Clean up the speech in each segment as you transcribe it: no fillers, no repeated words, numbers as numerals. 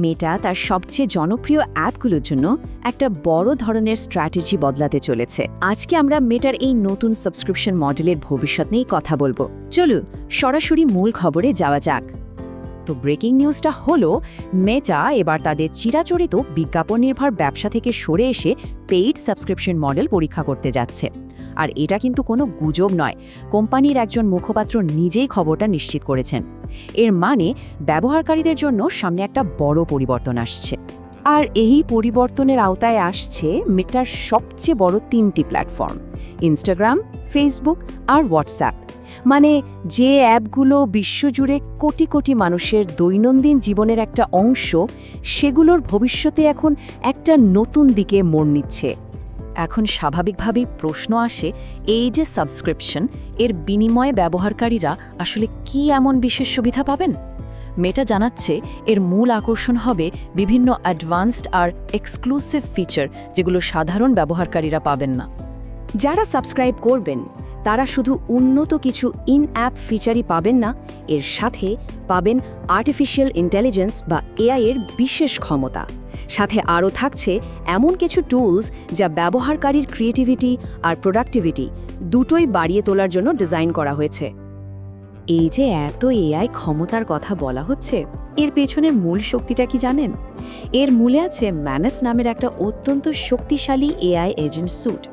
মেটা তার সবচেয়ে জনপ্রিয় অ্যাপগুলোর জন্য একটা বড় ধরনের স্ট্র্যাটেজি বদলাতে চলেছে। আজকে আমরা মেটার এই নতুন সাবস্ক্রিপশন মডেলের ভবিষ্যৎ নিয়ে কথা বলবো। চলুন সরাসরি মূল খবরে যাওয়া যাক। তো ব্রেকিং নিউজটা হলো মেটা এবার তাদের চিরাচরিত বিজ্ঞাপন নির্ভর ব্যবসা থেকে সরে এসে পেইড সাবস্ক্রিপশন মডেল পরীক্ষা করতে যাচ্ছে। আর এটা কিন্তু কোনো গুজব নয়, কোম্পানির একজন মুখপাত্র নিজেই খবরটা নিশ্চিত করেছেন। এর মানে ব্যবহারকারীদের জন্য সামনে একটা বড় পরিবর্তন আসছে। আর এই পরিবর্তনের আওতায় আসছে মেটার সবচেয়ে বড় 3টি প্ল্যাটফর্ম: ইনস্টাগ্রাম, ফেসবুক আর হোয়াটসঅ্যাপ। মানে যে অ্যাপগুলো বিশ্বজুড়ে কোটি কোটি মানুষের দৈনন্দিন জীবনের একটা অংশ, সেগুলোর ভবিষ্যতে এখন একটা নতুন দিকে মোড় নিচ্ছে। এখন স্বাভাবিকভাবেই প্রশ্ন আসে, এই যে সাবস্ক্রিপশন, এর বিনিময়ে ব্যবহারকারীরা আসলে কি এমন বিশেষ সুবিধা পাবেন? মেটা জানাচ্ছে এর মূল আকর্ষণ হবে বিভিন্ন অ্যাডভান্সড আর এক্সক্লুসিভ ফিচার, যেগুলো সাধারণ ব্যবহারকারীরা পাবেন না। যারা সাবস্ক্রাইব করবেন তারা শুধু উন্নত কিছু ইন অ্যাপ ফিচারই পাবেন না, এর সাথে পাবেন আর্টিফিশিয়াল ইন্টেলিজেন্স বা এআই এর বিশেষ ক্ষমতা। সাথে আরও থাকছে এমন কিছু টুলস যা ব্যবহারকারীর ক্রিয়েটিভিটি আর প্রোডাক্টিভিটি দুটোই বাড়িয়ে তোলার জন্য ডিজাইন করা হয়েছে। এই যে এত এআই ক্ষমতার কথা বলা হচ্ছে, এর পেছনের মূল শক্তিটা কি জানেন? এর মূলে আছে ম্যানেস নামের একটা অত্যন্ত শক্তিশালী এআই এজেন্ট স্যুট।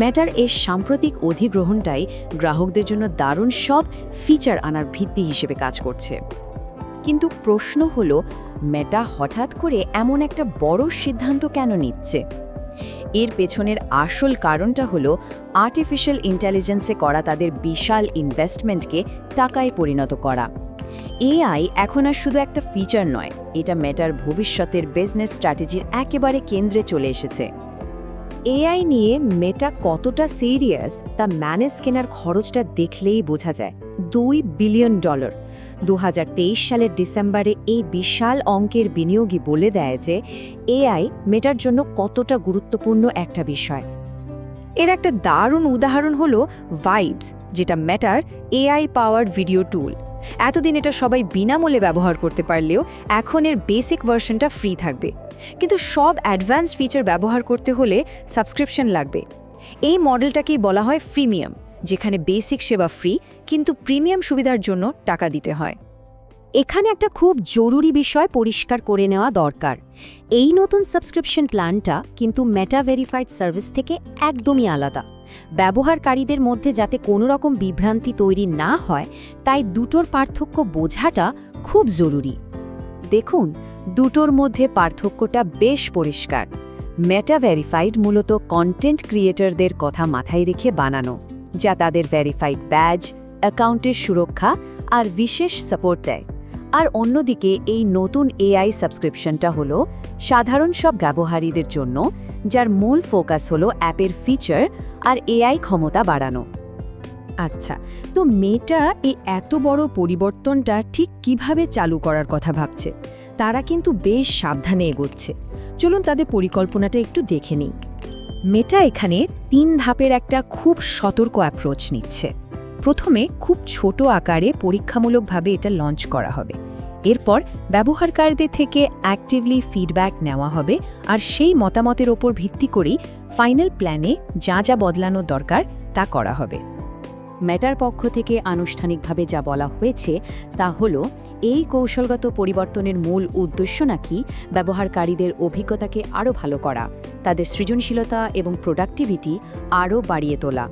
মেটার এর সাম্প্রতিক অধিগ্রহণটাই গ্রাহকদের জন্য দারুণ সব ফিচার আনার ভিত্তি হিসেবে কাজ করছে। কিন্তু প্রশ্ন হলো, মেটা হঠাৎ করে এমন একটা বড় সিদ্ধান্ত কেন নিচ্ছে? এর পেছনের আসল কারণটা হলো আর্টিফিশিয়াল ইন্টেলিজেন্সে করা তাদের বিশাল ইনভেস্টমেন্টকে টাকায় পরিণত করা। এআই এখন আর শুধু একটা ফিচার নয়, এটা মেটার ভবিষ্যতের বিজনেস স্ট্র্যাটেজির একেবারে কেন্দ্রে চলে এসেছে। এআই নিয়ে মেটা কতটা সিরিয়াস তা ম্যানেজ কেনার খরচটা দেখলেই বোঝা যায়। $2 বিলিয়ন। 2023 সালের ডিসেম্বরে এই বিশাল অঙ্কের বিনিয়োগই বলে দেয় যে এআই মেটার জন্য কতটা গুরুত্বপূর্ণ একটা বিষয়। এর একটা দারুণ উদাহরণ হলো ভাইবস, যেটা মেটার এআই পাওয়ার্ড ভিডিও টুল। এতদিন এটা সবাই বিনামূল্যে ব্যবহার করতে পারলেও এখন এর বেসিক ভার্সনটা ফ্রি থাকবে। কিন্তু সব অ্যাডভান্সড ফিচার ব্যবহার করতে হলে সাবস্ক্রিপশন লাগবে। এই মডেলটাকেই বলা হয় ফ্রিমিয়াম, যেখানে বেসিক সেবা ফ্রি কিন্তু প্রিমিয়াম সুবিধার জন্য টাকা দিতে হয়। এখানে একটা খুব জরুরি বিষয় পরিষ্কার করে নেওয়া দরকার। এই নতুন সাবস্ক্রিপশন প্ল্যানটা কিন্তু মেটা ভেরিফাইড সার্ভিস থেকে একদমই আলাদা। ব্যবহারকারীদের মধ্যে যাতে কোনো রকম বিভ্রান্তি তৈরি না হয়, তাই দুটোর পার্থক্য বোঝাটা খুব জরুরি। দেখুন, দুটোর মধ্যে পার্থক্যটা বেশ পরিষ্কার। মেটা ভেরিফাইড মূলত কন্টেন্ট ক্রিয়েটরদের কথা মাথায় রেখে বানানো, যা তাদের ভেরিফাইড ব্যাজ, অ্যাকাউন্টের সুরক্ষা আর বিশেষ সাপোর্ট দেয়। আর অন্যদিকে এই নতুন এআই সাবস্ক্রিপশনটা হলো সাধারণ সব ব্যবহারীদের জন্য, যার মূল ফোকাস হলো অ্যাপের ফিচার আর এআই ক্ষমতা বাড়ানো। আচ্ছা, তো মেটা এই এত বড় পরিবর্তনটা ঠিক কিভাবে চালু করার কথা ভাবছে? তারা কিন্তু বেশ সাবধানে এগোচ্ছে। চলুন তাদের পরিকল্পনাটা একটু দেখে নিই। মেটা এখানে 3 ধাপের একটা খুব সতর্ক অ্যাপ্রোচ নিচ্ছে। প্রথমে খুব ছোট আকারে পরীক্ষামূলকভাবে এটা লঞ্চ করা হবে। এরপর ব্যবহারকারীদের থেকে অ্যাক্টিভলি ফিডব্যাক নেওয়া হবে, আর সেই মতামতের ওপর ভিত্তি করেই ফাইনাল প্ল্যানে যা যা বদলানোর দরকার তা করা হবে। মেটার পক্ষ থেকে আনুষ্ঠানিকভাবে যা বলা হয়েছে তা হলো, এই কৌশলগত পরিবর্তনের মূল উদ্দেশ্য নাকি ব্যবহারকারীদের অভিজ্ঞতাকে আরও ভালো করা, তাদের সৃজনশীলতা এবং প্রোডাক্টিভিটি আরও বাড়িয়ে তোলা।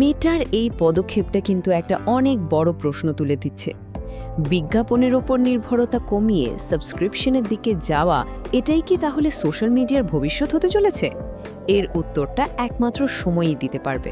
মেটার এই পদক্ষেপটা কিন্তু একটা অনেক বড় প্রশ্ন তুলে দিচ্ছে। বিজ্ঞাপনের ওপর নির্ভরতা কমিয়ে সাবস্ক্রিপশনের দিকে যাওয়া, এটাই কি তাহলে সোশ্যাল মিডিয়ার ভবিষ্যৎ হতে চলেছে? এর উত্তরটা একমাত্র সময়ই দিতে পারবে।